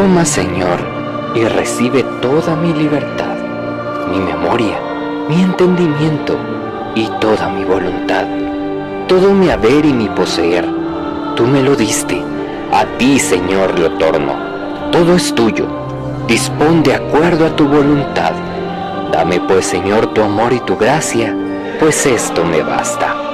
Toma, Señor, y recibe toda mi libertad, mi memoria, mi entendimiento y toda mi voluntad, todo mi haber y mi poseer. Tú me lo diste, a ti, Señor, lo torno. Todo es tuyo. Dispón de acuerdo a tu voluntad. Dame, pues, Señor, tu amor y tu gracia, pues esto me basta.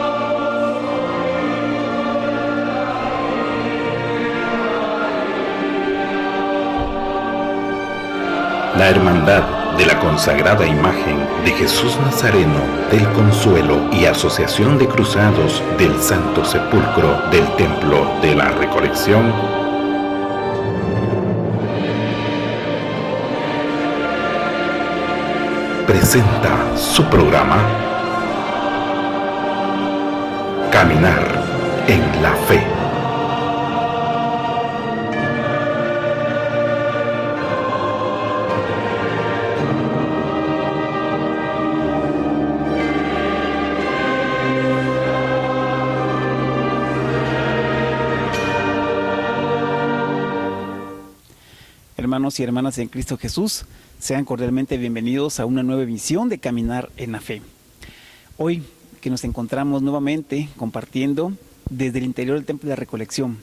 La Hermandad de la Consagrada Imagen de Jesús Nazareno del Consuelo y Asociación de Cruzados del Santo Sepulcro del Templo de la Recolección presenta su programa Caminar en la Fe. Hermanos y hermanas en Cristo Jesús, sean cordialmente bienvenidos a una nueva emisión de Caminar en la Fe. Hoy que nos encontramos nuevamente compartiendo desde el interior del Templo de la Recolección,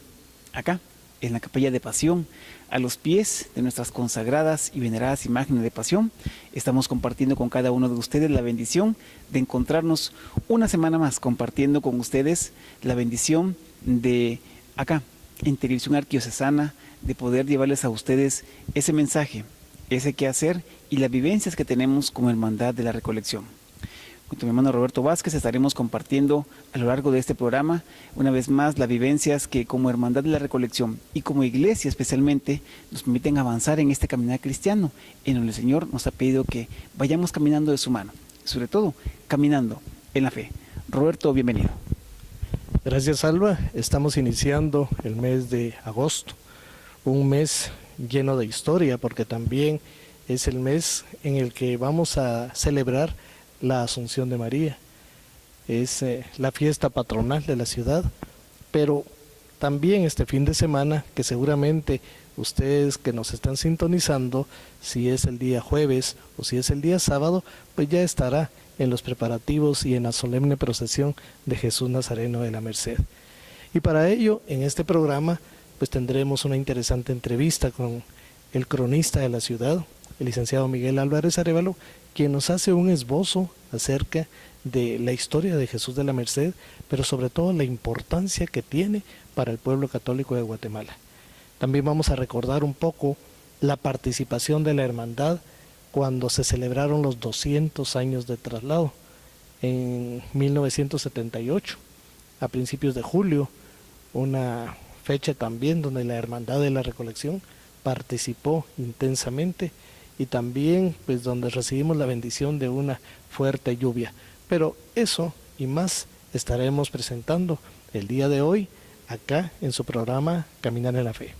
acá en la Capilla de Pasión, a los pies de nuestras consagradas y veneradas imágenes de Pasión, estamos compartiendo con cada uno de ustedes la bendición de encontrarnos una semana más compartiendo con ustedes la bendición de acá, en Televisión Arquidiocesana, de poder llevarles a ustedes ese mensaje, ese quehacer y las vivencias que tenemos como Hermandad de la Recolección. Junto a mi hermano Roberto Vázquez estaremos compartiendo a lo largo de este programa una vez más las vivencias que como Hermandad de la Recolección y como Iglesia especialmente nos permiten avanzar en este caminar cristiano en donde el Señor nos ha pedido que vayamos caminando de su mano, sobre todo caminando en la fe. Roberto, bienvenido. Gracias, Alba. Estamos iniciando el mes de agosto, un mes lleno de historia porque también es el mes en el que vamos a celebrar la Asunción de María. Es la fiesta patronal de la ciudad, pero también este fin de semana que seguramente ustedes que nos están sintonizando, si es el día jueves o si es el día sábado, pues ya estará en los preparativos y en la solemne procesión de Jesús Nazareno de la Merced. Y para ello, en este programa, pues tendremos una interesante entrevista con el cronista de la ciudad, el licenciado Miguel Álvarez Arévalo, quien nos hace un esbozo acerca de la historia de Jesús de la Merced, pero sobre todo la importancia que tiene para el pueblo católico de Guatemala. También vamos a recordar un poco la participación de la hermandad cuando se celebraron los 200 años de traslado en 1978, a principios de julio, una fecha también donde la Hermandad de la Recolección participó intensamente y también pues donde recibimos la bendición de una fuerte lluvia. Pero eso y más estaremos presentando el día de hoy acá en su programa Caminar en la Fe.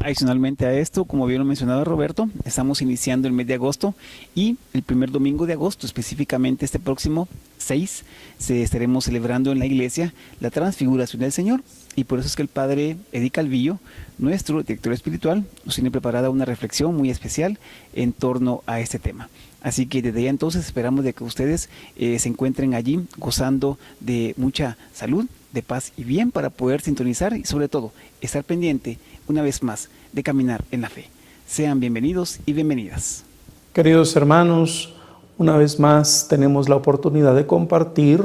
Adicionalmente a esto, como bien lo mencionaba Roberto, estamos iniciando el mes de agosto y el primer domingo de agosto, específicamente este próximo 6, estaremos celebrando en la iglesia la Transfiguración del Señor, y por eso es que el Padre Eddie Calvillo, nuestro director espiritual, nos tiene preparada una reflexión muy especial en torno a este tema. Así que desde ya entonces esperamos de que ustedes se encuentren allí gozando de mucha salud, de paz y bien para poder sintonizar y sobre todo estar pendiente una vez más de caminar en la fe. Sean bienvenidos y bienvenidas. Queridos hermanos, una vez más tenemos la oportunidad de compartir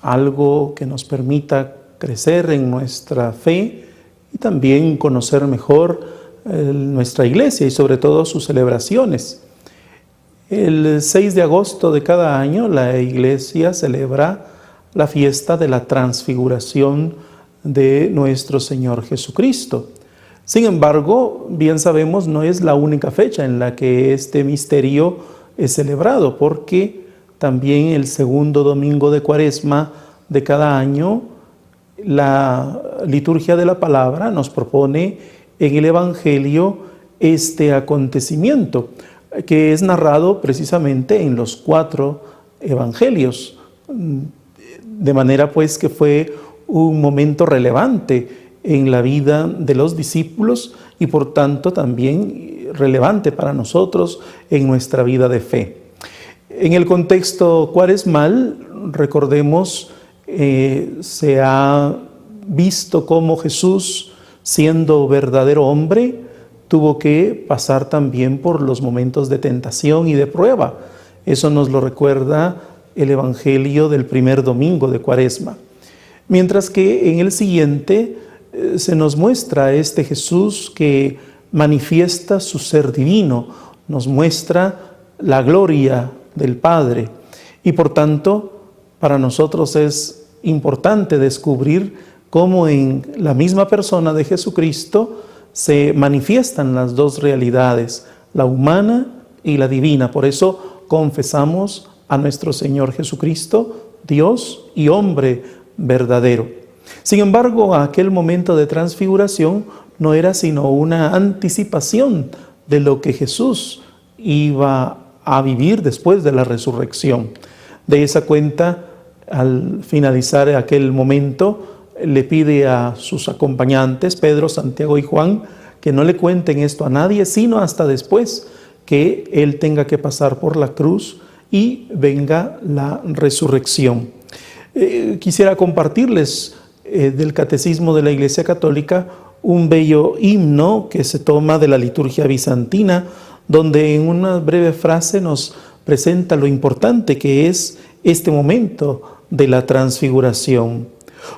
algo que nos permita crecer en nuestra fe y también conocer mejor nuestra iglesia y sobre todo sus celebraciones. El 6 de agosto de cada año la iglesia celebra la fiesta de la Transfiguración de nuestro Señor Jesucristo. Sin embargo, bien sabemos, no es la única fecha en la que este misterio es celebrado, porque también el segundo domingo de Cuaresma de cada año, la liturgia de la palabra nos propone en el Evangelio este acontecimiento, que es narrado precisamente en los 4 evangelios, de manera pues que fue un momento relevante en la vida de los discípulos y por tanto también relevante para nosotros en nuestra vida de fe. En el contexto cuaresmal, recordemos, se ha visto cómo Jesús, siendo verdadero hombre, tuvo que pasar también por los momentos de tentación y de prueba. Eso nos lo recuerda el Evangelio del primer domingo de Cuaresma. Mientras que en el siguiente se nos muestra este Jesús que manifiesta su ser divino, nos muestra la gloria del Padre. Y por tanto, para nosotros es importante descubrir cómo en la misma persona de Jesucristo se manifiestan las dos realidades, la humana y la divina. Por eso confesamos a nuestro Señor Jesucristo, Dios y hombre verdadero. Sin embargo, aquel momento de transfiguración no era sino una anticipación de lo que Jesús iba a vivir después de la resurrección. De esa cuenta, al finalizar aquel momento, le pide a sus acompañantes, Pedro, Santiago y Juan, que no le cuenten esto a nadie, sino hasta después que Él tenga que pasar por la cruz y venga la resurrección. Quisiera compartirles del Catecismo de la Iglesia Católica un bello himno que se toma de la liturgia bizantina, donde en una breve frase nos presenta lo importante que es este momento de la transfiguración.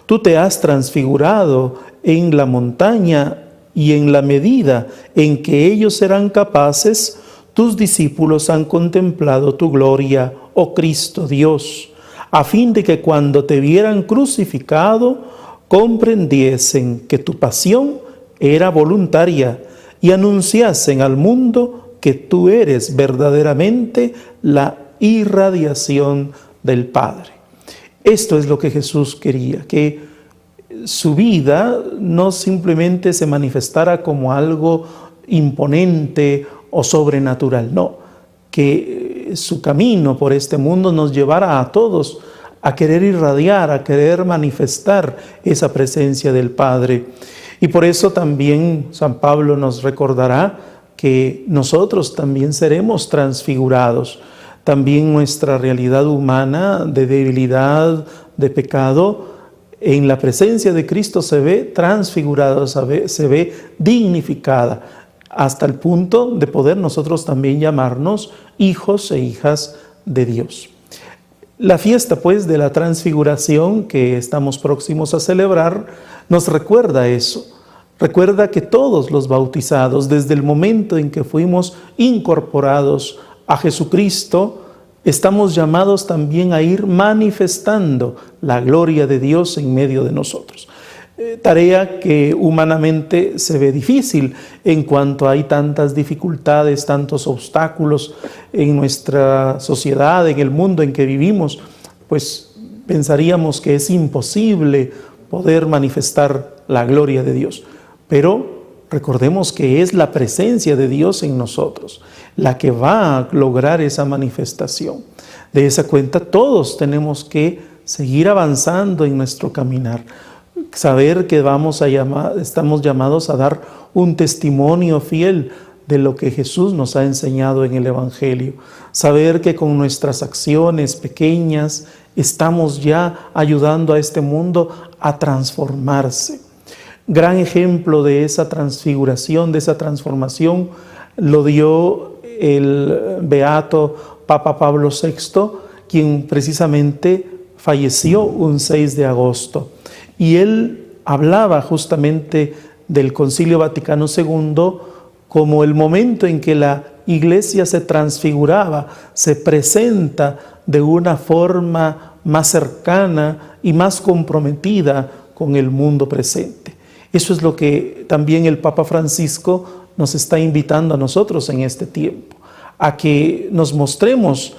Tú te has transfigurado en la montaña y en la medida en que ellos serán capaces, tus discípulos han contemplado tu gloria, oh Cristo Dios, a fin de que cuando te vieran crucificado, comprendiesen que tu pasión era voluntaria y anunciasen al mundo que tú eres verdaderamente la irradiación del Padre. Esto es lo que Jesús quería, que su vida no simplemente se manifestara como algo imponente o sobrenatural, no, que su camino por este mundo nos llevara a todos a querer irradiar, a querer manifestar esa presencia del Padre. Y por eso también San Pablo nos recordará que nosotros también seremos transfigurados. También nuestra realidad humana de debilidad, de pecado, en la presencia de Cristo se ve transfigurada, se ve dignificada, hasta el punto de poder nosotros también llamarnos hijos e hijas de Dios. La fiesta, pues, de la transfiguración que estamos próximos a celebrar, nos recuerda eso. Recuerda que todos los bautizados, desde el momento en que fuimos incorporados a Jesucristo, estamos llamados también a ir manifestando la gloria de Dios en medio de nosotros. Tarea que humanamente se ve difícil en cuanto hay tantas dificultades, tantos obstáculos en nuestra sociedad, en el mundo en que vivimos, pues pensaríamos que es imposible poder manifestar la gloria de Dios. Pero recordemos que es la presencia de Dios en nosotros la que va a lograr esa manifestación. De esa cuenta todos tenemos que seguir avanzando en nuestro caminar. Saber que estamos llamados a dar un testimonio fiel de lo que Jesús nos ha enseñado en el Evangelio. Saber que con nuestras acciones pequeñas estamos ya ayudando a este mundo a transformarse. Gran ejemplo de esa transfiguración, de esa transformación, lo dio el beato Papa Pablo VI, quien precisamente falleció un 6 de agosto. Y él hablaba justamente del Concilio Vaticano II como el momento en que la Iglesia se transfiguraba, se presenta de una forma más cercana y más comprometida con el mundo presente. Eso es lo que también el Papa Francisco nos está invitando a nosotros en este tiempo, a que nos mostremos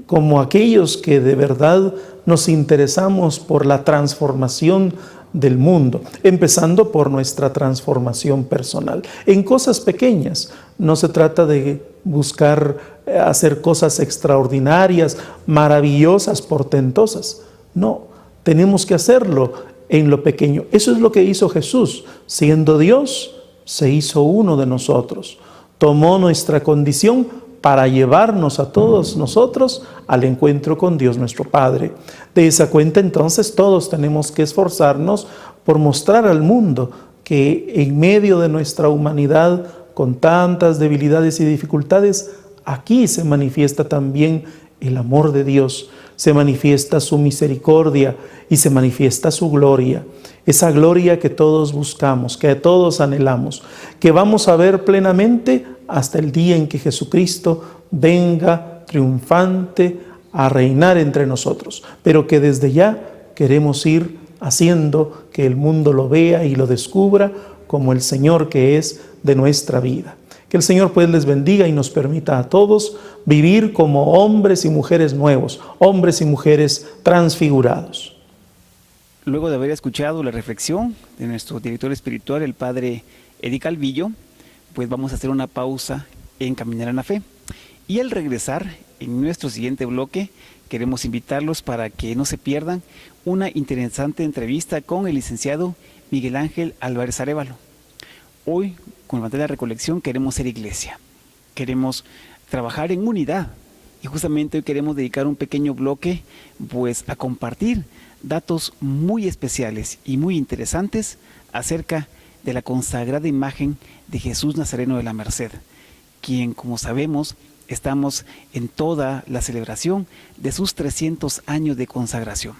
como aquellos que de verdad nos interesamos por la transformación del mundo, empezando por nuestra transformación personal. En cosas pequeñas, no se trata de buscar hacer cosas extraordinarias, maravillosas, portentosas. No, tenemos que hacerlo en lo pequeño. Eso es lo que hizo Jesús. Siendo Dios, se hizo uno de nosotros. Tomó nuestra condición para llevarnos a todos nosotros al encuentro con Dios nuestro Padre. De esa cuenta, entonces, todos tenemos que esforzarnos por mostrar al mundo que en medio de nuestra humanidad, con tantas debilidades y dificultades, aquí se manifiesta también el amor de Dios, se manifiesta su misericordia y se manifiesta su gloria. Esa gloria que todos buscamos, que todos anhelamos, que vamos a ver plenamente hasta el día en que Jesucristo venga triunfante a reinar entre nosotros, pero que desde ya queremos ir haciendo que el mundo lo vea y lo descubra como el Señor que es de nuestra vida. Que el Señor pues les bendiga y nos permita a todos vivir como hombres y mujeres nuevos, hombres y mujeres transfigurados. Luego de haber escuchado la reflexión de nuestro director espiritual, el padre Eddie Calvillo, pues vamos a hacer una pausa en Caminar en la Fe. Y al regresar, en nuestro siguiente bloque, queremos invitarlos para que no se pierdan una interesante entrevista con el licenciado Miguel Ángel Álvarez Arévalo. Hoy, con el mantel de la recolección, queremos ser iglesia, queremos trabajar en unidad y justamente hoy queremos dedicar un pequeño bloque pues a compartir datos muy especiales y muy interesantes acerca de la consagrada imagen de Jesús Nazareno de la Merced, quien, como sabemos, estamos en toda la celebración de sus 300 años de consagración.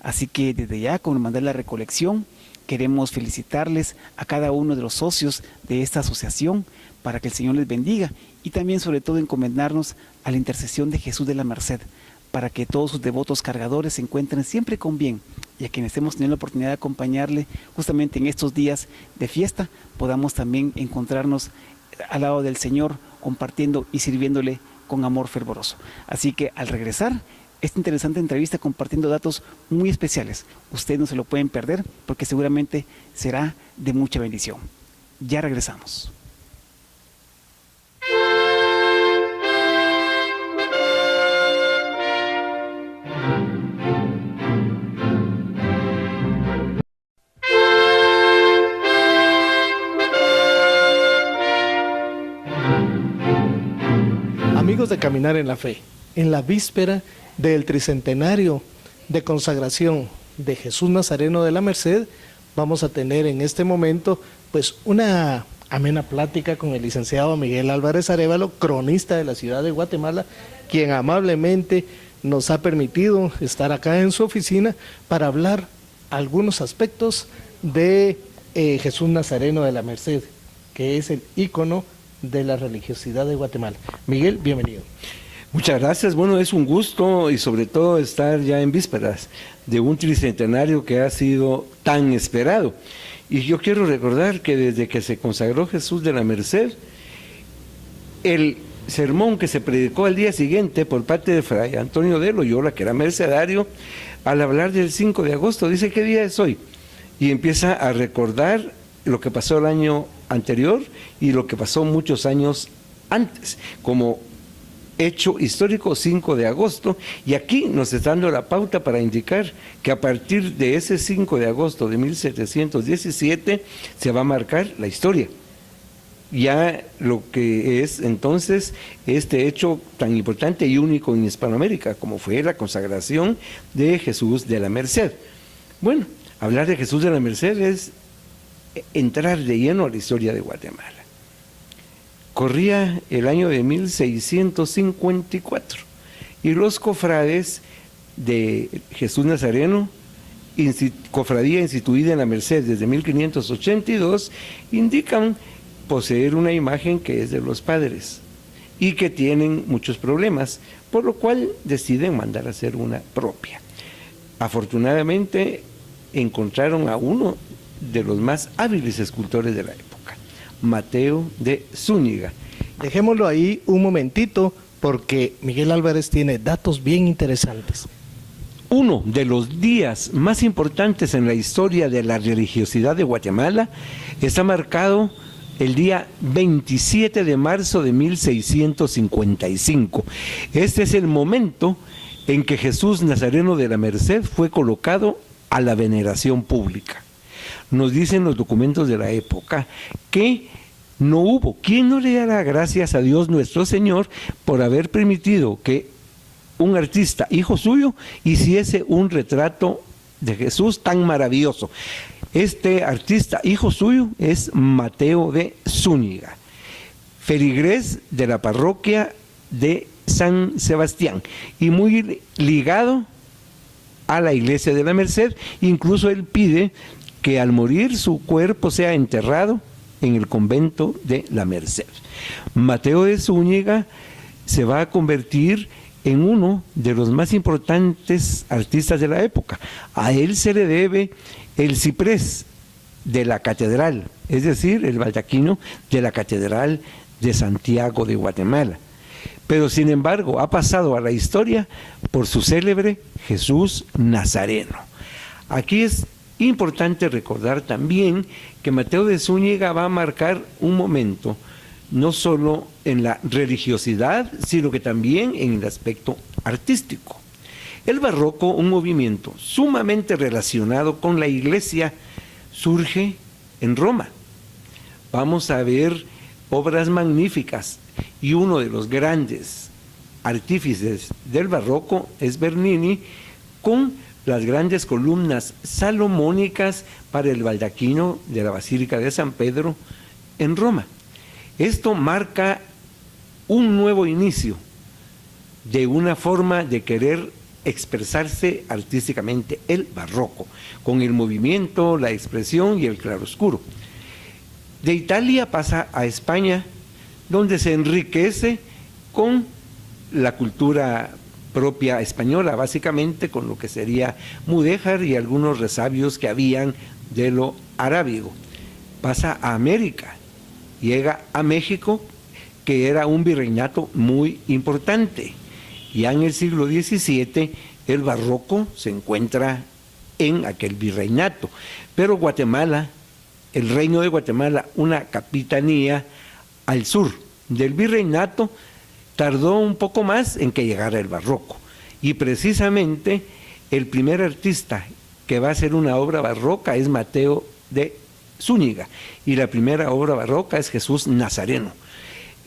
Así que desde ya, con el mantel de la recolección, queremos felicitarles a cada uno de los socios de esta asociación para que el Señor les bendiga y también sobre todo encomendarnos a la intercesión de Jesús de la Merced para que todos sus devotos cargadores se encuentren siempre con bien y a quienes hemos tenido la oportunidad de acompañarle justamente en estos días de fiesta podamos también encontrarnos al lado del Señor compartiendo y sirviéndole con amor fervoroso. Así que al regresar, esta interesante entrevista compartiendo datos muy especiales. Ustedes no se lo pueden perder porque seguramente será de mucha bendición. Ya regresamos. Amigos de Caminar en la Fe, en la víspera del tricentenario de consagración de Jesús Nazareno de la Merced, vamos a tener en este momento pues una amena plática con el licenciado Miguel Álvarez Arévalo, cronista de la ciudad de Guatemala, quien amablemente nos ha permitido estar acá en su oficina para hablar algunos aspectos de Jesús Nazareno de la Merced, que es el ícono de la religiosidad de Guatemala. Miguel, bienvenido. Muchas gracias, bueno, es un gusto y sobre todo estar ya en vísperas de un tricentenario que ha sido tan esperado. Y yo quiero recordar que desde que se consagró Jesús de la Merced, el sermón que se predicó al día siguiente por parte de Fray Antonio de Loyola, que era mercedario, al hablar del 5 de agosto, dice, ¿qué día es hoy? Y empieza a recordar lo que pasó el año anterior y lo que pasó muchos años antes, como hecho histórico 5 de agosto, y aquí nos está dando la pauta para indicar que a partir de ese 5 de agosto de 1717 se va a marcar la historia. Ya lo que es entonces este hecho tan importante y único en Hispanoamérica, como fue la consagración de Jesús de la Merced. Bueno, hablar de Jesús de la Merced es entrar de lleno a la historia de Guatemala. Corría el año de 1654 y los cofrades de Jesús Nazareno, cofradía instituida en la Merced desde 1582, indican poseer una imagen que es de los padres y que tienen muchos problemas, por lo cual deciden mandar a hacer una propia. Afortunadamente encontraron a uno de los más hábiles escultores de la época, Mateo de Zúñiga. Dejémoslo ahí un momentito porque Miguel Álvarez tiene datos bien interesantes. Uno de los días más importantes en la historia de la religiosidad de Guatemala está marcado el día 27 de marzo de 1655. Este es el momento en que Jesús Nazareno de la Merced fue colocado a la veneración pública. Nos dicen los documentos de la época que no hubo quien no le diera gracias a Dios nuestro Señor por haber permitido que un artista, hijo suyo, hiciese un retrato de Jesús tan maravilloso. Este artista, hijo suyo, es Mateo de Zúñiga, feligrés de la parroquia de San Sebastián y muy ligado a la iglesia de la Merced. Incluso él pide que al morir su cuerpo sea enterrado en el convento de la Merced. Mateo de Zúñiga se va a convertir en uno de los más importantes artistas de la época. A él se le debe el ciprés de la catedral, es decir, el baldaquino de la catedral de Santiago de Guatemala. Pero sin embargo ha pasado a la historia por su célebre Jesús Nazareno. Aquí es importante recordar también que Mateo de Zúñiga va a marcar un momento no solo en la religiosidad, sino que también en el aspecto artístico. El barroco, un movimiento sumamente relacionado con la iglesia, surge en Roma. Vamos a ver obras magníficas y uno de los grandes artífices del barroco es Bernini, con las grandes columnas salomónicas para el baldaquino de la Basílica de San Pedro en Roma. Esto marca un nuevo inicio de una forma de querer expresarse artísticamente, el barroco, con el movimiento, la expresión y el claroscuro. De Italia pasa a España, donde se enriquece con la cultura propia española, básicamente con lo que sería mudéjar y algunos resabios que habían de lo arábigo. Pasa a América, llega a México, que era un virreinato muy importante. Ya en el siglo XVII el barroco se encuentra en aquel virreinato, pero Guatemala, el reino de Guatemala, una capitanía al sur del virreinato, tardó un poco más en que llegara el barroco. Y precisamente el primer artista que va a hacer una obra barroca es Mateo de Zúñiga, y la primera obra barroca es Jesús Nazareno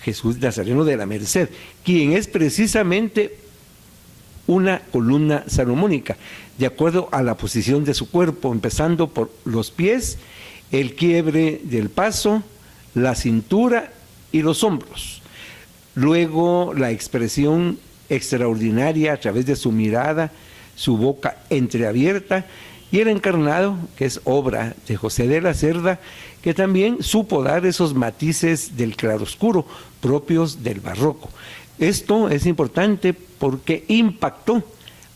de la Merced, quien es precisamente una columna salomónica, de acuerdo a la posición de su cuerpo, empezando por los pies, el quiebre del paso, la cintura y los hombros. Luego la expresión extraordinaria a través de su mirada, su boca entreabierta, y el encarnado, que es obra de José de la Cerda, que también supo dar esos matices del claroscuro propios del barroco. Esto es importante porque impactó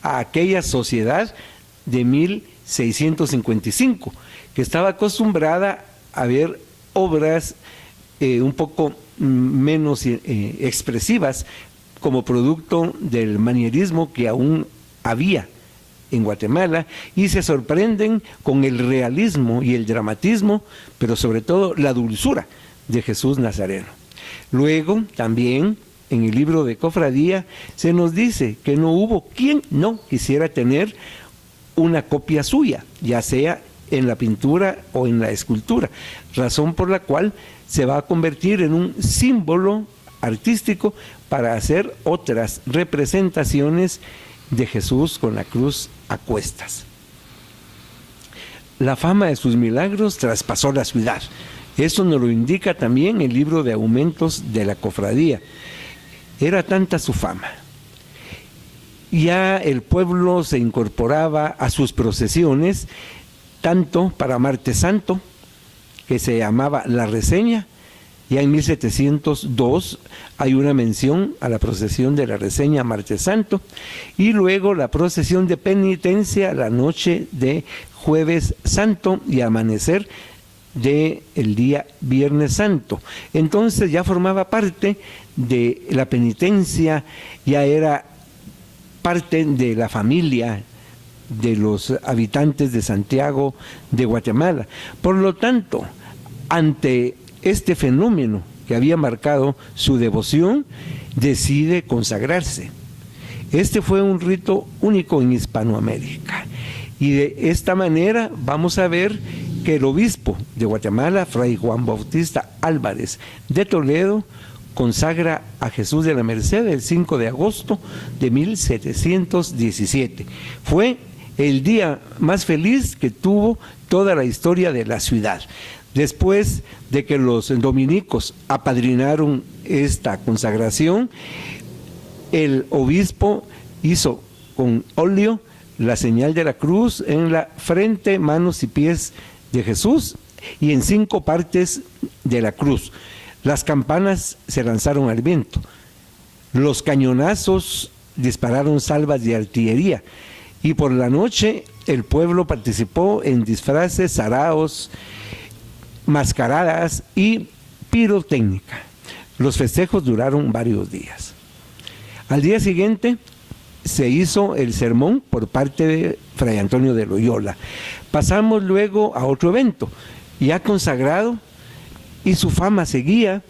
a aquella sociedad de 1655, que estaba acostumbrada a ver obras un poco menos expresivas como producto del manierismo que aún había en Guatemala, y se sorprenden con el realismo y el dramatismo, pero sobre todo la dulzura de Jesús Nazareno. Luego también en el libro de Cofradía se nos dice que no hubo quien no quisiera tener una copia suya, ya sea en la pintura o en la escultura, razón por la cual se va a convertir en un símbolo artístico para hacer otras representaciones de Jesús con la cruz a cuestas. La fama de sus milagros traspasó la ciudad. Eso nos lo indica también el libro de aumentos de la cofradía. Era tanta su fama. Ya el pueblo se incorporaba a sus procesiones, tanto para Martes Santo, que se llamaba La Reseña. Ya en 1702 hay una mención a la procesión de la Reseña Martes Santo, y luego la procesión de penitencia la noche de Jueves Santo y amanecer del día Viernes Santo. Entonces ya formaba parte de la penitencia, ya era parte de la familia de los habitantes de Santiago de Guatemala. Por lo tanto, ante este fenómeno que había marcado su devoción, decide consagrarse. Este fue un rito único en Hispanoamérica. Y de esta manera vamos a ver que el obispo de Guatemala, Fray Juan Bautista Álvarez de Toledo, consagra a Jesús de la Merced el 5 de agosto de 1717. Fue el día más feliz que tuvo toda la historia de la ciudad. Después de que los dominicos apadrinaron esta consagración, el obispo hizo con óleo la señal de la cruz en la frente, manos y pies de Jesús y en 5 partes de la cruz. Las campanas se lanzaron al viento, los cañonazos dispararon salvas de artillería y por la noche el pueblo participó en disfraces, saraos, mascaradas y pirotécnica. Los festejos duraron varios días. Al día siguiente se hizo el sermón por parte de Fray Antonio de Loyola. Pasamos luego a otro evento, ya consagrado, y su fama seguía.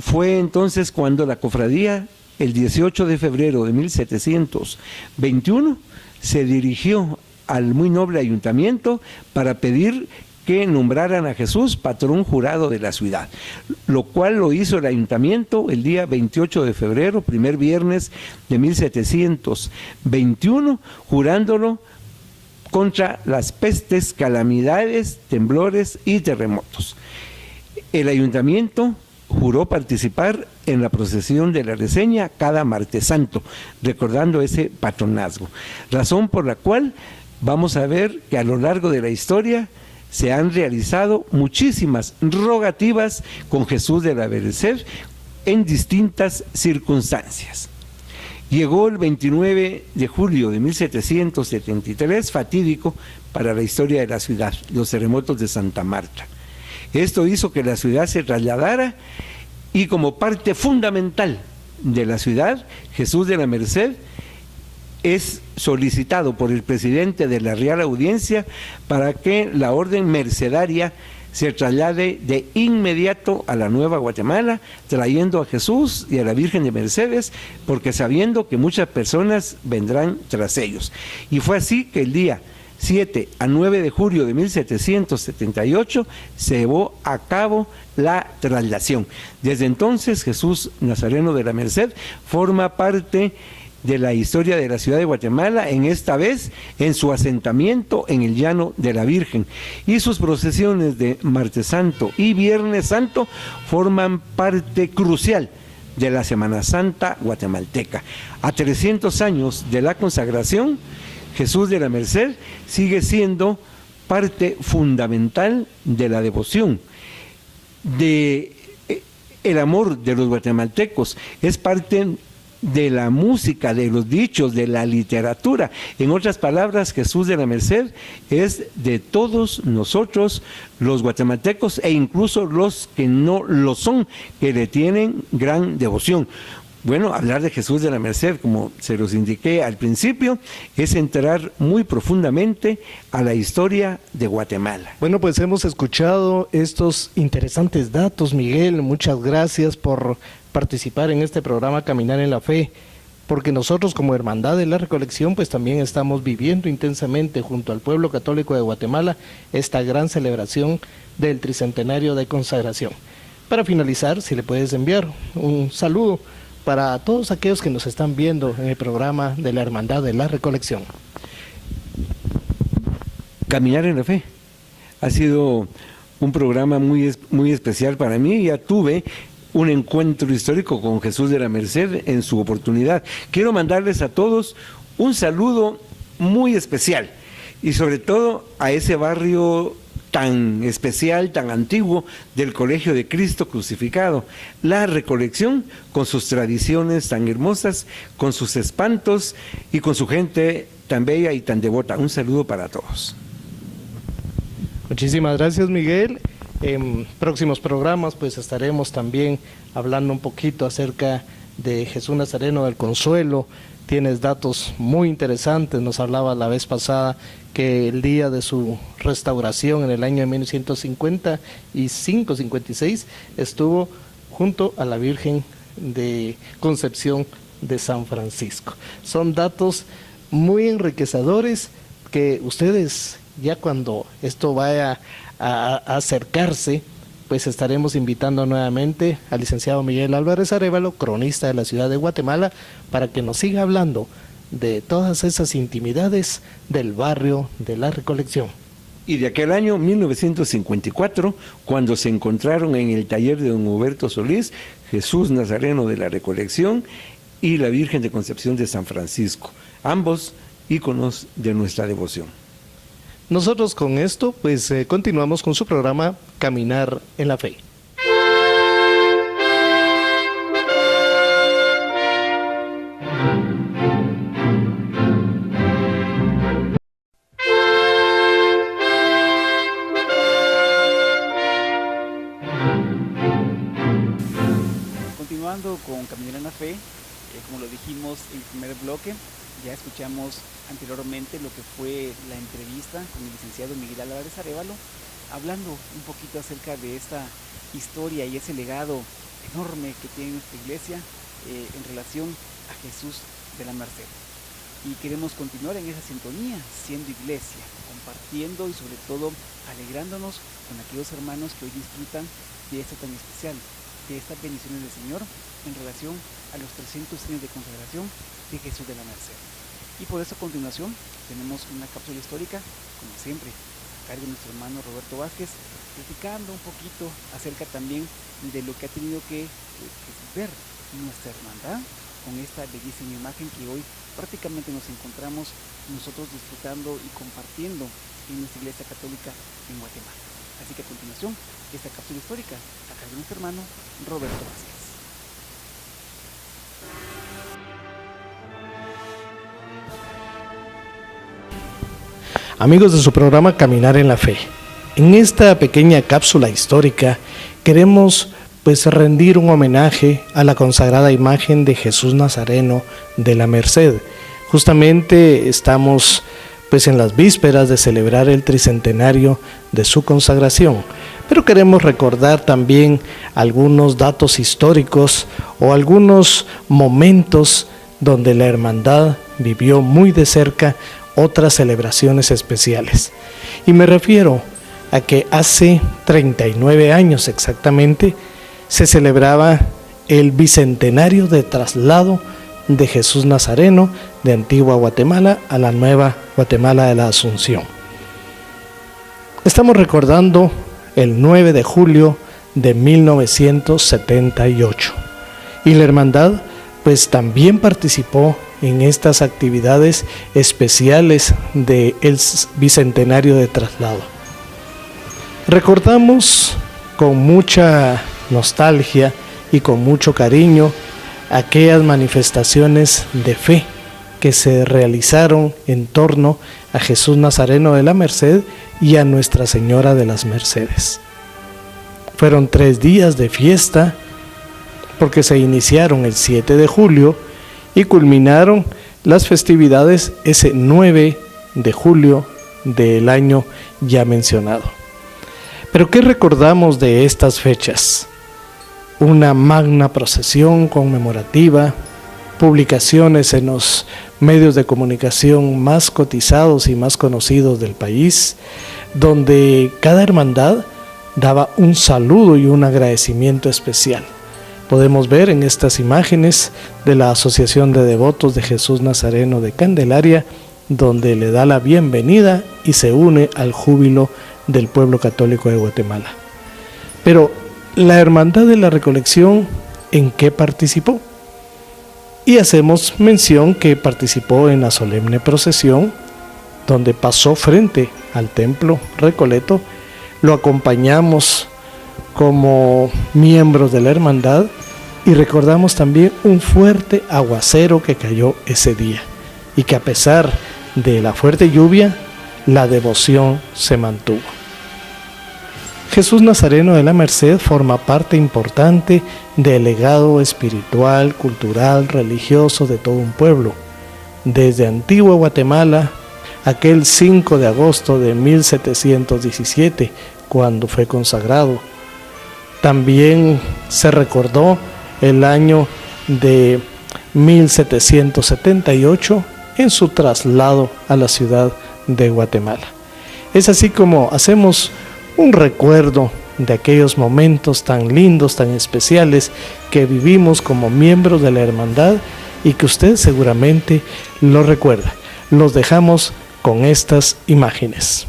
Fue entonces cuando la cofradía, el 18 de febrero de 1721, se dirigió al muy noble ayuntamiento para pedir que nombraran a Jesús patrón jurado de la ciudad, lo cual lo hizo el ayuntamiento el día 28 de febrero, primer viernes de 1721, jurándolo contra las pestes, calamidades, temblores y terremotos. El ayuntamiento juró participar en la procesión de la reseña cada martes santo, recordando ese patronazgo, razón por la cual vamos a ver que a lo largo de la historia se han realizado muchísimas rogativas con Jesús de la Merced en distintas circunstancias. Llegó el 29 de julio de 1773, fatídico para la historia de la ciudad, los terremotos de Santa Marta. Esto hizo que la ciudad se trasladara y como parte fundamental de la ciudad, Jesús de la Merced es solicitado por el presidente de la Real Audiencia para que la orden mercedaria se traslade de inmediato a la Nueva Guatemala, trayendo a Jesús y a la Virgen de Mercedes, porque sabiendo que muchas personas vendrán tras ellos. Y fue así que el día 7 a 9 de julio de 1778 se llevó a cabo la traslación. Desde entonces Jesús Nazareno de la Merced forma parte de la historia de la ciudad de Guatemala, en esta vez en su asentamiento en el Llano de la Virgen, y sus procesiones de Martes Santo y Viernes Santo forman parte crucial de la Semana Santa guatemalteca. A 300 años de la consagración, Jesús de la Merced sigue siendo parte fundamental de la devoción, de el amor de los guatemaltecos, es parte de la música, de los dichos, de la literatura. En otras palabras, Jesús de la Merced es de todos nosotros los guatemaltecos e incluso los que no lo son, que le tienen gran devoción. Bueno, hablar de Jesús de la Merced, como se los indiqué al principio, es entrar muy profundamente a la historia de Guatemala. Bueno, pues hemos escuchado estos interesantes datos, Miguel. Muchas gracias por participar en este programa Caminar en la Fe, porque nosotros como Hermandad de la Recolección pues también estamos viviendo intensamente junto al pueblo católico de Guatemala esta gran celebración del tricentenario de consagración. Para finalizar, si le puedes enviar un saludo para todos aquellos que nos están viendo en el programa de la Hermandad de la Recolección. Caminar en la Fe ha sido un programa muy especial para mí. Ya tuve un encuentro histórico con Jesús de la Merced en su oportunidad. Quiero mandarles a todos un saludo muy especial y sobre todo a ese barrio tan especial, tan antiguo del Colegio de Cristo Crucificado, la Recolección, con sus tradiciones tan hermosas, con sus espantos y con su gente tan bella y tan devota. Un saludo para todos. Muchísimas gracias, Miguel. En próximos programas pues estaremos también hablando un poquito acerca de Jesús Nazareno del Consuelo. Tienes datos muy interesantes, nos hablaba la vez pasada que el día de su restauración en el año de 1955-56 estuvo junto a la Virgen de Concepción de San Francisco. Son datos muy enriquecedores que ustedes ya cuando esto vaya a acercarse, pues estaremos invitando nuevamente al licenciado Miguel Álvarez Arévalo, cronista de la ciudad de Guatemala, para que nos siga hablando de todas esas intimidades del barrio de la Recolección. Y de aquel año 1954, cuando se encontraron en el taller de don Huberto Solís, Jesús Nazareno de la Recolección y la Virgen de Concepción de San Francisco, ambos íconos de nuestra devoción. Nosotros con esto, pues continuamos con su programa Caminar en la Fe. Continuando con Caminar en la Fe, como lo dijimos en el primer bloque, ya escuchamos anteriormente lo que fue la entrevista con el licenciado Miguel Álvarez Arévalo, hablando un poquito acerca de esta historia y ese legado enorme que tiene nuestra iglesia en relación a Jesús de la Merced. Y queremos continuar en esa sintonía, siendo iglesia, compartiendo y sobre todo alegrándonos con aquellos hermanos que hoy disfrutan de esto tan especial, de estas bendiciones del Señor en relación a los 300 años de consagración de Jesús de la Merced. Y por eso a continuación tenemos una cápsula histórica, como siempre, a cargo de nuestro hermano Roberto Vázquez, platicando un poquito acerca también de lo que ha tenido que ver nuestra hermandad con esta bellísima imagen que hoy prácticamente nos encontramos nosotros disfrutando y compartiendo en nuestra iglesia católica en Guatemala. Así que a continuación, esta cápsula histórica a cargo de nuestro hermano Roberto Vázquez. Amigos de su programa Caminar en la Fe, en esta pequeña cápsula histórica queremos pues rendir un homenaje a la consagrada imagen de Jesús Nazareno de la Merced. Justamente estamos pues en las vísperas de celebrar el tricentenario de su consagración, pero queremos recordar también algunos datos históricos o algunos momentos donde la hermandad vivió muy de cerca otras celebraciones especiales. Y me refiero a que hace 39 años exactamente se celebraba el bicentenario de traslado de Jesús Nazareno de Antigua Guatemala a la Nueva Guatemala de la Asunción. Estamos recordando el 9 de julio de 1978 y la hermandad pues también participó en estas actividades especiales del bicentenario de traslado. Recordamos con mucha nostalgia y con mucho cariño aquellas manifestaciones de fe que se realizaron en torno a Jesús Nazareno de la Merced y a Nuestra Señora de las Mercedes. Fueron 3 días de fiesta porque se iniciaron el 7 de julio y culminaron las festividades ese 9 de julio del año ya mencionado. Pero ¿qué recordamos de estas fechas? Una magna procesión conmemorativa, publicaciones en los medios de comunicación más cotizados y más conocidos del país, donde cada hermandad daba un saludo y un agradecimiento especial. Podemos ver en estas imágenes de la Asociación de Devotos de Jesús Nazareno de Candelaria, donde le da la bienvenida y se une al júbilo del pueblo católico de Guatemala. Pero la Hermandad de la Recolección, ¿en qué participó? Y hacemos mención que participó en la solemne procesión, donde pasó frente al templo Recoleto, lo acompañamos como miembros de la hermandad y recordamos también un fuerte aguacero que cayó ese día y que a pesar de la fuerte lluvia, la devoción se mantuvo. Jesús Nazareno de la Merced forma parte importante del legado espiritual, cultural, religioso de todo un pueblo. Desde Antigua Guatemala, aquel 5 de agosto de 1717, cuando fue consagrado. También se recordó el año de 1778 en su traslado a la ciudad de Guatemala. Es así como hacemos un recuerdo de aquellos momentos tan lindos, tan especiales que vivimos como miembros de la hermandad y que usted seguramente lo recuerda. Los dejamos con estas imágenes.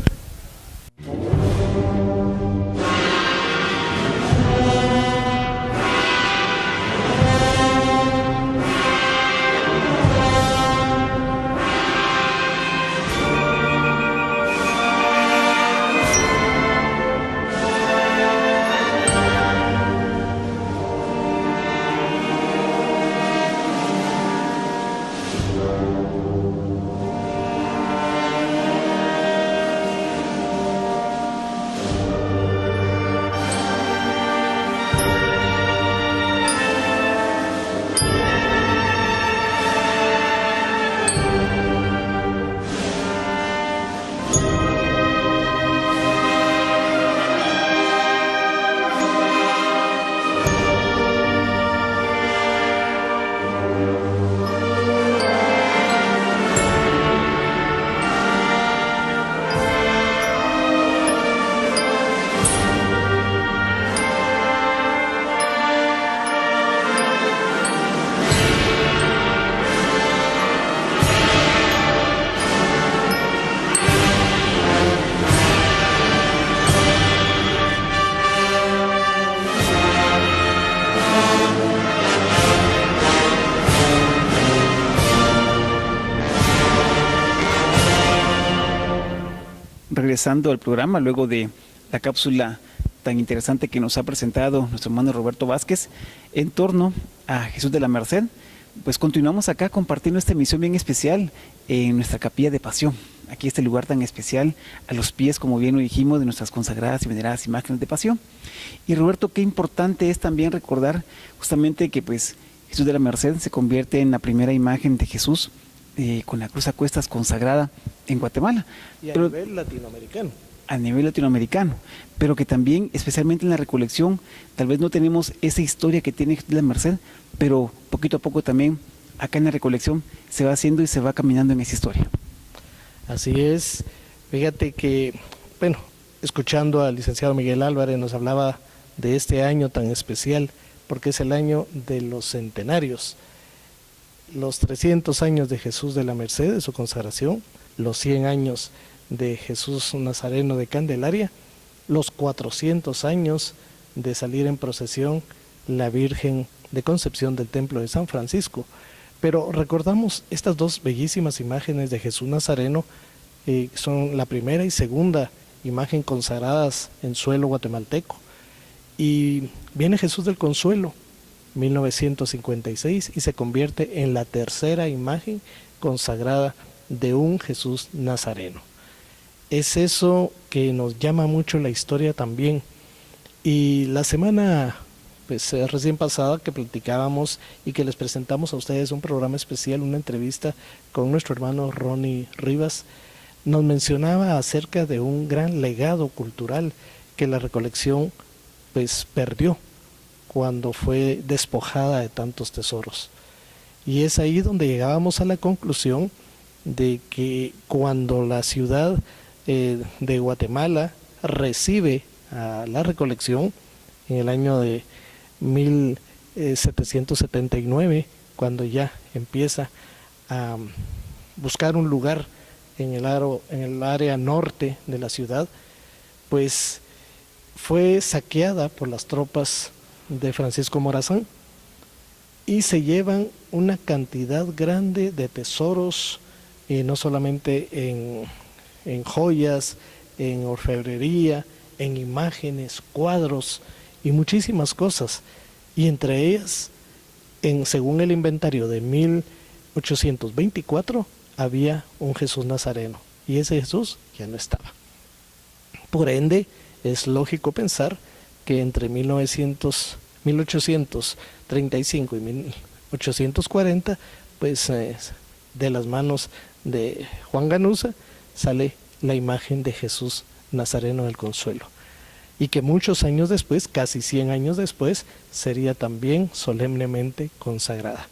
Regresando al programa, luego de la cápsula tan interesante que nos ha presentado nuestro hermano Roberto Vázquez en torno a Jesús de la Merced, pues continuamos acá compartiendo esta emisión bien especial en nuestra capilla de Pasión. Aquí este lugar tan especial, a los pies, como bien lo dijimos, de nuestras consagradas y veneradas imágenes de Pasión. Y Roberto, qué importante es también recordar justamente que pues Jesús de la Merced se convierte en la primera imagen de Jesús con la cruz a cuestas consagrada en Guatemala. Y a nivel latinoamericano. A nivel latinoamericano, pero que también, especialmente en la recolección, tal vez no tenemos esa historia que tiene Jesús de la Merced, pero poquito a poco también acá en la recolección se va haciendo y se va caminando en esa historia. Así es, fíjate que, bueno, escuchando al licenciado Miguel Álvarez nos hablaba de este año tan especial, porque es el año de los centenarios, los 300 años de Jesús de la Merced, de su consagración, los 100 años de Jesús Nazareno de Candelaria, los 400 años de salir en procesión la Virgen de Concepción del Templo de San Francisco. Pero recordamos estas dos bellísimas imágenes de Jesús Nazareno, son la primera y segunda imagen consagradas en suelo guatemalteco. Y viene Jesús del Consuelo, 1956, y se convierte en la tercera imagen consagrada de un Jesús Nazareno. Es eso que nos llama mucho la historia también. Y la semana recién pasada que platicábamos y que les presentamos a ustedes un programa especial, una entrevista con nuestro hermano Ronnie Rivas, nos mencionaba acerca de un gran legado cultural que la recolección perdió cuando fue despojada de tantos tesoros. Y es ahí donde llegábamos a la conclusión de que cuando la ciudad de Guatemala recibe a la recolección en el año de 1779, cuando ya empieza a buscar un lugar en el área norte de la ciudad, pues fue saqueada por las tropas de Francisco Morazán y se llevan una cantidad grande de tesoros, no solamente en joyas, en orfebrería, en imágenes, cuadros y muchísimas cosas, y entre ellas, según el inventario de 1824, había un Jesús Nazareno, y ese Jesús ya no estaba. Por ende, es lógico pensar que entre 1835 y 1840, de las manos de Juan Ganuza, sale la imagen de Jesús Nazareno del Consuelo, y que muchos años después, casi 100 años después, sería también solemnemente consagrada.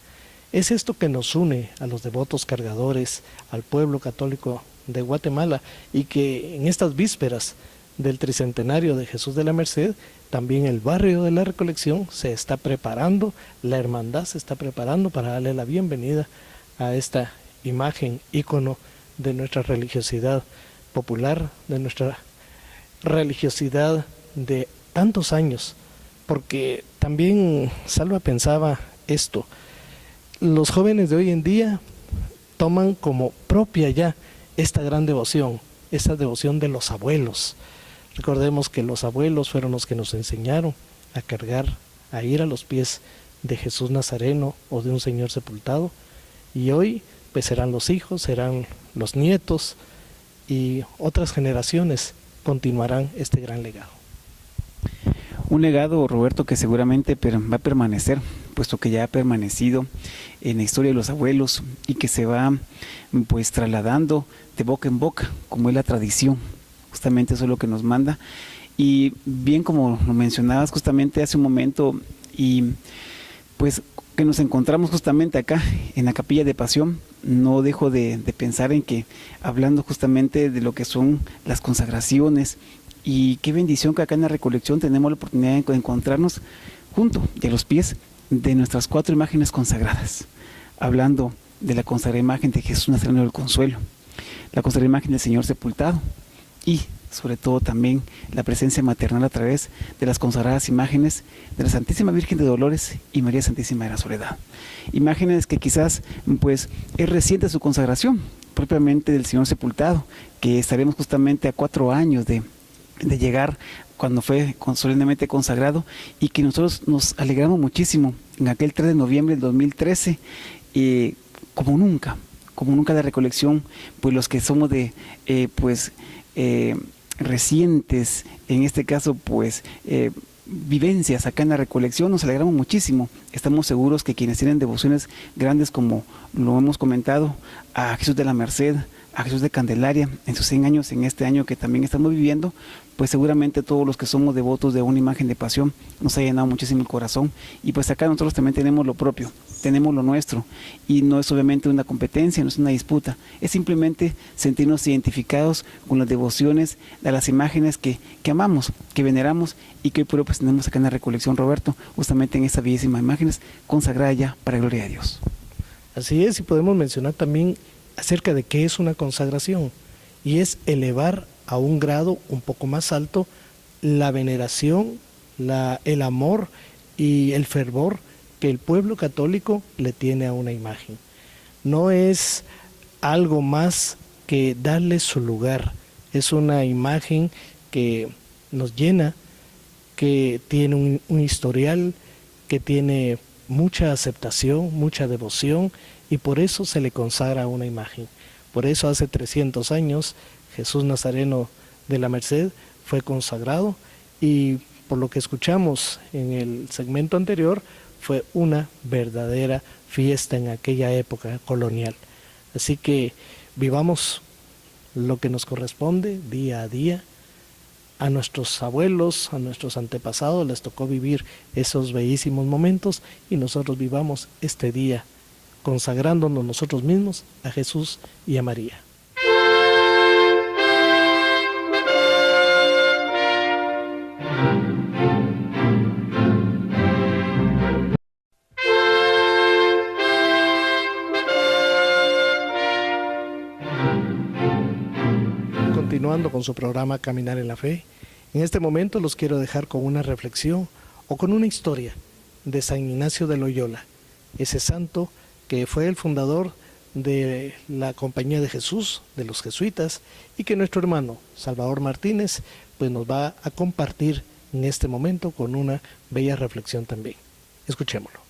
Es esto que nos une a los devotos cargadores, al pueblo católico de Guatemala, y que en estas vísperas del tricentenario de Jesús de la Merced, también el barrio de la Recolección se está preparando, la hermandad se está preparando para darle la bienvenida a esta imagen, ícono de nuestra religiosidad popular, de nuestra religiosidad de tantos años, porque también Salva pensaba esto: los jóvenes de hoy en día toman como propia ya esta gran devoción, esta devoción de los abuelos. Recordemos que los abuelos fueron los que nos enseñaron a cargar, a ir a los pies de Jesús Nazareno o de un Señor sepultado, y hoy pues serán los hijos, serán los nietos, y otras generaciones continuarán este gran legado. Un legado, Roberto, que seguramente va a permanecer, puesto que ya ha permanecido en la historia de los abuelos y que se va pues trasladando de boca en boca, como es la tradición. Justamente eso es lo que nos manda. Y bien, como lo mencionabas justamente hace un momento, y pues que nos encontramos justamente acá en la Capilla de Pasión, no dejo de pensar en que, hablando justamente de lo que son las consagraciones, y qué bendición que acá en la Recolección tenemos la oportunidad de encontrarnos junto y a los pies de nuestras 4 imágenes consagradas, hablando de la consagrada imagen de Jesús Nazareno del Consuelo, la consagrada imagen del Señor sepultado, y sobre todo también la presencia maternal a través de las consagradas imágenes de la Santísima Virgen de Dolores y María Santísima de la Soledad. Imágenes que quizás pues es reciente su consagración, propiamente del Señor sepultado, que estaremos justamente a 4 años de llegar cuando fue solemnemente consagrado, y que nosotros nos alegramos muchísimo en aquel 3 de noviembre del 2013, como nunca la Recolección, pues los que somos de recientes, en este caso pues vivencias acá en la Recolección, nos alegramos muchísimo. Estamos seguros que quienes tienen devociones grandes, como lo hemos comentado, a Jesús de la Merced, a Jesús de Candelaria, en sus 100 años, en este año que también estamos viviendo, pues seguramente todos los que somos devotos de una imagen de pasión nos ha llenado muchísimo el corazón. Y pues acá nosotros también tenemos lo propio, tenemos lo nuestro, y no es obviamente una competencia, no es una disputa, es simplemente sentirnos identificados con las devociones de las imágenes que amamos, que veneramos, y que hoy por hoy pues tenemos acá en la Recolección, Roberto, justamente en estas bellísimas imágenes consagradas ya para gloria de Dios. Así es, y podemos mencionar también acerca de qué es una consagración, y es elevar a un grado un poco más alto la veneración, el amor y el fervor que el pueblo católico le tiene a una imagen. No es algo más que darle su lugar, es una imagen que nos llena, que tiene un historial, que tiene mucha aceptación, mucha devoción, y por eso se le consagra una imagen. Por eso hace 300 años Jesús Nazareno de la Merced fue consagrado, y por lo que escuchamos en el segmento anterior, fue una verdadera fiesta en aquella época colonial. Así que vivamos lo que nos corresponde día a día. A nuestros abuelos, a nuestros antepasados les tocó vivir esos bellísimos momentos, y nosotros vivamos este día consagrándonos nosotros mismos a Jesús y a María. Continuando con su programa Caminar en la Fe, en este momento los quiero dejar con una reflexión o con una historia de San Ignacio de Loyola, ese santo que fue el fundador de la Compañía de Jesús, de los jesuitas, y que nuestro hermano Salvador Martínez pues nos va a compartir en este momento con una bella reflexión también. Escuchémoslo.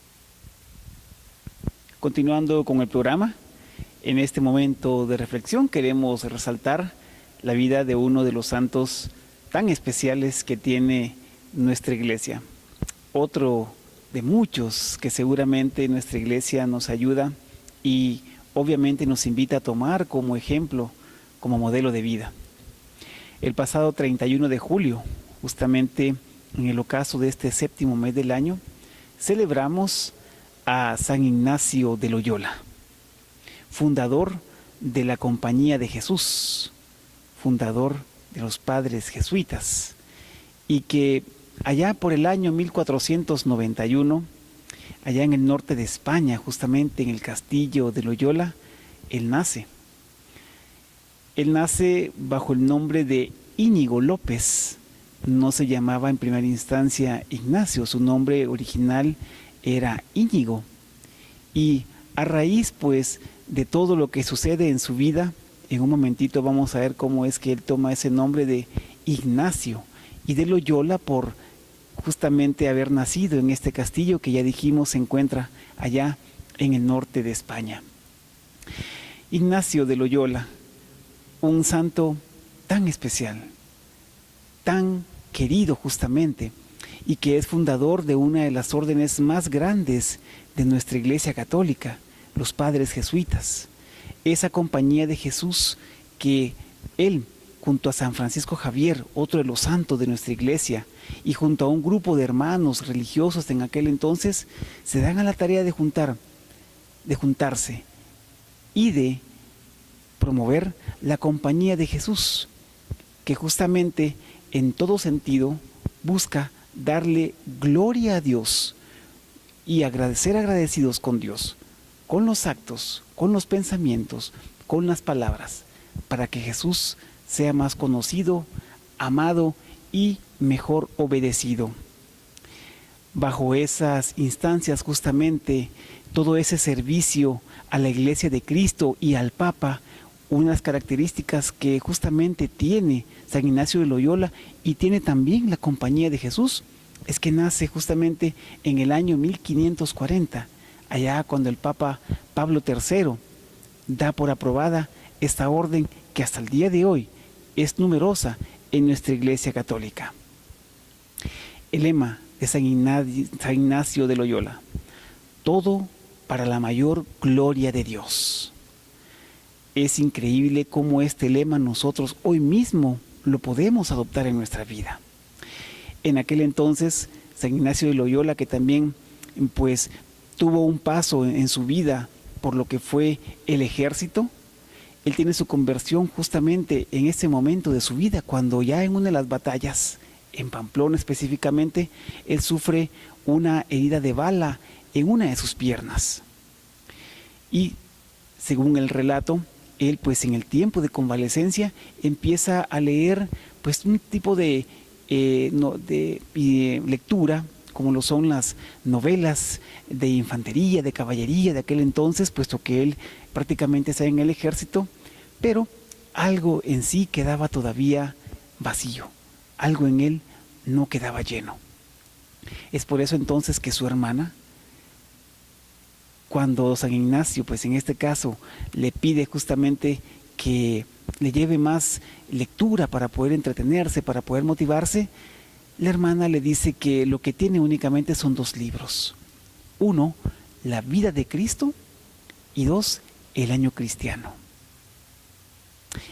Continuando con el programa, en este momento de reflexión queremos resaltar la vida de uno de los santos tan especiales que tiene nuestra iglesia. Otro de muchos que seguramente nuestra iglesia nos ayuda y obviamente nos invita a tomar como ejemplo, como modelo de vida. El pasado 31 de julio, justamente en el ocaso de este 7º mes del año, celebramos a San Ignacio de Loyola, fundador de la Compañía de Jesús, fundador de los padres jesuitas, y que allá por el año 1491, allá en el norte de España, justamente en el castillo de Loyola, él nace. Él nace bajo el nombre de Íñigo López. No se llamaba en primera instancia Ignacio, su nombre original era Íñigo. Y a raíz pues de todo lo que sucede en su vida, en un momentito vamos a ver cómo es que él toma ese nombre de Ignacio y de Loyola por justamente haber nacido en este castillo que ya dijimos se encuentra allá en el norte de España. Ignacio de Loyola, un santo tan especial, tan querido justamente, y que es fundador de una de las órdenes más grandes de nuestra Iglesia Católica, los padres jesuitas. Esa Compañía de Jesús que él, junto a San Francisco Javier, otro de los santos de nuestra Iglesia, y junto a un grupo de hermanos religiosos en aquel entonces, se dan a la tarea de juntarse y de promover la Compañía de Jesús, que justamente en todo sentido busca darle gloria a Dios y ser agradecidos con Dios, con los actos, con los pensamientos, con las palabras, para que Jesús sea más conocido, amado y mejor obedecido. Bajo esas instancias justamente todo ese servicio a la Iglesia de Cristo y al Papa, unas características que justamente tiene San Ignacio de Loyola y tiene también la Compañía de Jesús, es que nace justamente en el año 1540, allá cuando el Papa Pablo III da por aprobada esta orden que hasta el día de hoy es numerosa en nuestra Iglesia Católica. El lema de San Ignacio de Loyola: todo para la mayor gloria de Dios. Es increíble cómo este lema nosotros hoy mismo lo podemos adoptar en nuestra vida. En aquel entonces, San Ignacio de Loyola, que también pues tuvo un paso en su vida por lo que fue el ejército, él tiene su conversión justamente en ese momento de su vida, cuando ya en una de las batallas, en Pamplona específicamente, él sufre una herida de bala en una de sus piernas. Y según el relato, él pues en el tiempo de convalecencia empieza a leer pues un tipo de lectura, como lo son las novelas de infantería, de caballería de aquel entonces, puesto que él prácticamente está en el ejército, pero algo en sí quedaba todavía vacío, algo en él no quedaba lleno. Es por eso entonces que su hermana, cuando San Ignacio, pues en este caso, le pide justamente que le lleve más lectura para poder entretenerse, para poder motivarse, la hermana le dice que lo que tiene únicamente son 2 libros. 1, la vida de Cristo, y 2, el año cristiano.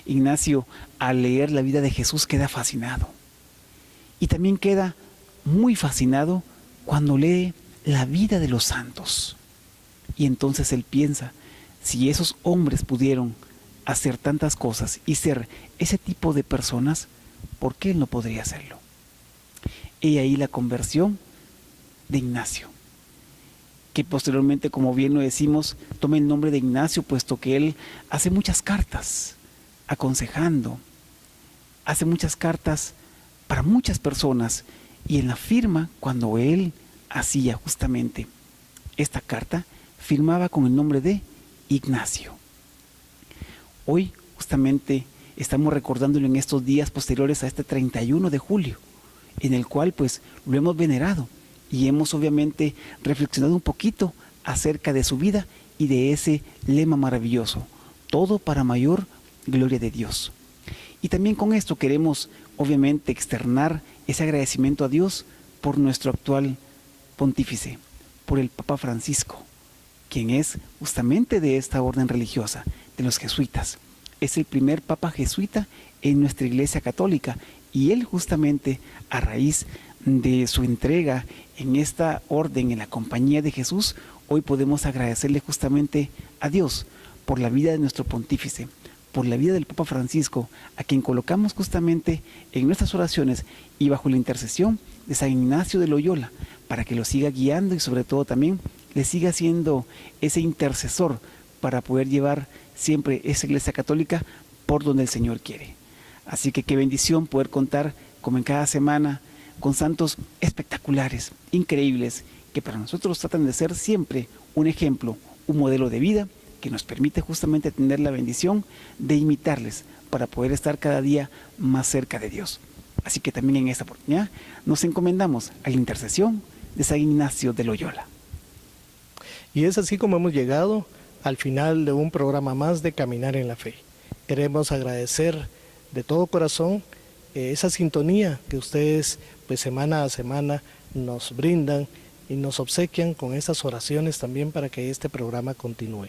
Ignacio, al leer la vida de Jesús, queda fascinado. Y también queda muy fascinado cuando lee la vida de los santos. Y entonces él piensa, si esos hombres pudieron hacer tantas cosas y ser ese tipo de personas, ¿por qué él no podría hacerlo? Y ahí la conversión de Ignacio, que posteriormente, como bien lo decimos, toma el nombre de Ignacio, puesto que él hace muchas cartas aconsejando, hace muchas cartas para muchas personas, y en la firma, cuando él hacía justamente esta carta, firmaba con el nombre de Ignacio. Hoy justamente estamos recordándolo en estos días posteriores a este 31 de julio, en el cual pues lo hemos venerado y hemos obviamente reflexionado un poquito acerca de su vida y de ese lema maravilloso: todo para mayor gloria de Dios. Y también con esto queremos obviamente externar ese agradecimiento a Dios por nuestro actual pontífice, por el Papa Francisco, quien es justamente de esta orden religiosa, de los jesuitas. Es el primer papa jesuita en nuestra Iglesia Católica, y él justamente a raíz de su entrega en esta orden, en la Compañía de Jesús, hoy podemos agradecerle justamente a Dios por la vida de nuestro pontífice, por la vida del Papa Francisco, a quien colocamos justamente en nuestras oraciones y bajo la intercesión de San Ignacio de Loyola, para que lo siga guiando y sobre todo también le siga siendo ese intercesor para poder llevar siempre esa Iglesia Católica por donde el Señor quiere. Así que qué bendición poder contar, como en cada semana, con santos espectaculares, increíbles, que para nosotros tratan de ser siempre un ejemplo, un modelo de vida que nos permite justamente tener la bendición de imitarles para poder estar cada día más cerca de Dios. Así que también en esta oportunidad nos encomendamos a la intercesión de San Ignacio de Loyola. Y es así como hemos llegado al final de un programa más de Caminar en la Fe. Queremos agradecer de todo corazón esa sintonía que ustedes pues semana a semana nos brindan y nos obsequian con esas oraciones también para que este programa continúe.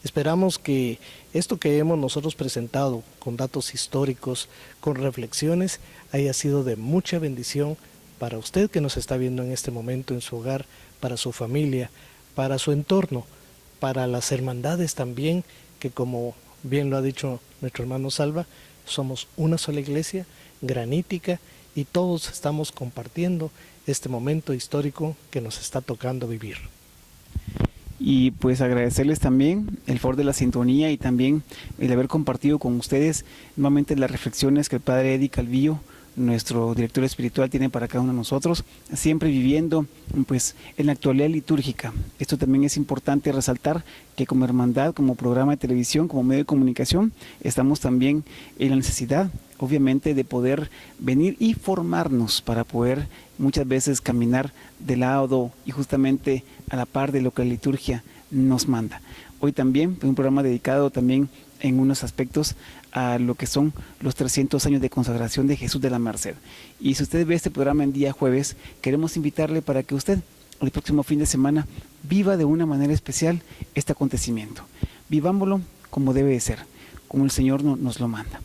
Esperamos que esto que hemos nosotros presentado con datos históricos, con reflexiones, haya sido de mucha bendición para usted que nos está viendo en este momento en su hogar, para su familia, para su entorno, para las hermandades también, que como bien lo ha dicho nuestro hermano Salva, somos una sola iglesia, granítica, y todos estamos compartiendo este momento histórico que nos está tocando vivir. Y pues agradecerles también el favor de la sintonía y también el haber compartido con ustedes nuevamente las reflexiones que el Padre Eddie Calvillo, nuestro director espiritual, tiene para cada uno de nosotros, siempre viviendo pues en la actualidad litúrgica. Esto también es importante resaltar, que como hermandad, como programa de televisión, como medio de comunicación, estamos también en la necesidad, obviamente, de poder venir y formarnos para poder muchas veces caminar de lado y justamente a la par de lo que la liturgia nos manda. Hoy también un programa dedicado también en unos aspectos a lo que son los 300 años de consagración de Jesús de la Merced. Y si usted ve este programa en día jueves, queremos invitarle para que usted el próximo fin de semana viva de una manera especial este acontecimiento. Vivámoslo como debe de ser, como el Señor nos lo manda.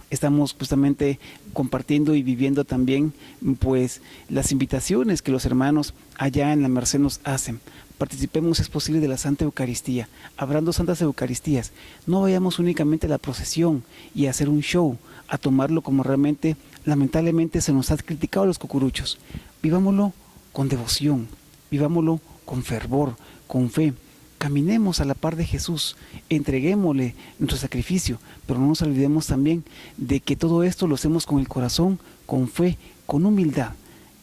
Estamos justamente compartiendo y viviendo también pues las invitaciones que los hermanos allá en la Merced nos hacen. Participemos, es posible, de la Santa Eucaristía. Habrán 2 Santas Eucaristías. No vayamos únicamente a la procesión y a hacer un show, a tomarlo como realmente, lamentablemente, se nos ha criticado a los cucuruchos. Vivámoslo con devoción, vivámoslo con fervor, con fe. Caminemos a la par de Jesús, entreguémosle nuestro sacrificio, pero no nos olvidemos también de que todo esto lo hacemos con el corazón, con fe, con humildad.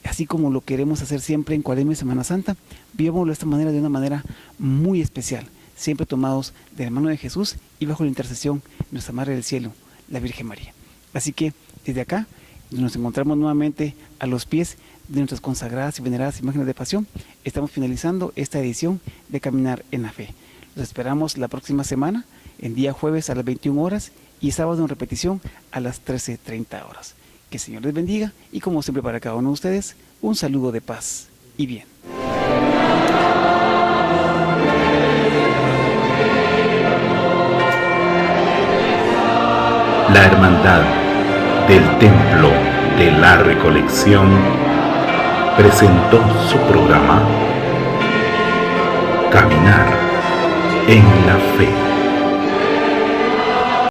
Así como lo queremos hacer siempre en Cuaresma y Semana Santa, vivámoslo de esta manera, de una manera muy especial, siempre tomados de la mano de Jesús y bajo la intercesión de nuestra Madre del Cielo, la Virgen María. Así que desde acá nos encontramos nuevamente a los pies de nuestras consagradas y veneradas imágenes de pasión. Estamos finalizando esta edición de Caminar en la Fe. Los esperamos la próxima semana, en día jueves a las 21 horas y sábado en repetición a las 13:30 horas. Que el Señor les bendiga y, como siempre, para cada uno de ustedes, un saludo de paz y bien. La Hermandad del Templo de la Recolección presentó su programa Caminar en la Fe.